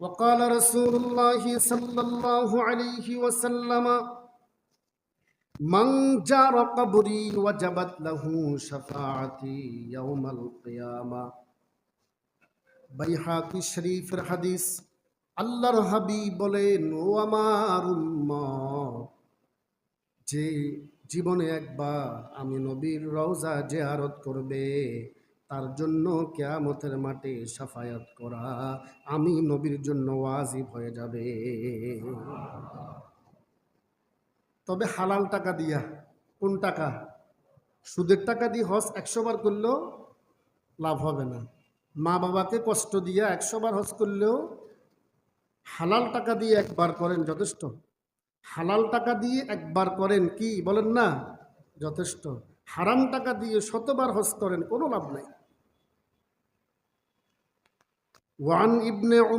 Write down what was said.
وقال رسول الله صلى الله عليه وسلم من جار قبري وجبت له شفاعتي يوم القيامة বাইহাকি শরীফের হাদিস। আল্লাহর হাবিব বলেন, ও আমার উম্মত, যে জীবনে একবার আমি নবীর রওজা জিয়ারত করবে, তার জন্য কিয়ামতের মাঠে শাফায়াত করা আমি নবীর জন্য ওয়াজিব হয়ে যাবে। তবে হালাল টাকা দিয়া। কোন টাকা? সুদের টাকা দিয়ে হজ 100 বার করলেও লাভ হবে না। মা বাবাকে কষ্ট দিয়ে 100 বার হজ করলেও হালাল টাকা দিয়ে একবার করেন যথেষ্ট। হালাল টাকা দিয়ে একবার করেন, কি বলেন না, যথেষ্ট। হারাম টাকা দিয়ে 100 বার হজ করেন, কোনো লাভ নাই। ওয়ান ইবনে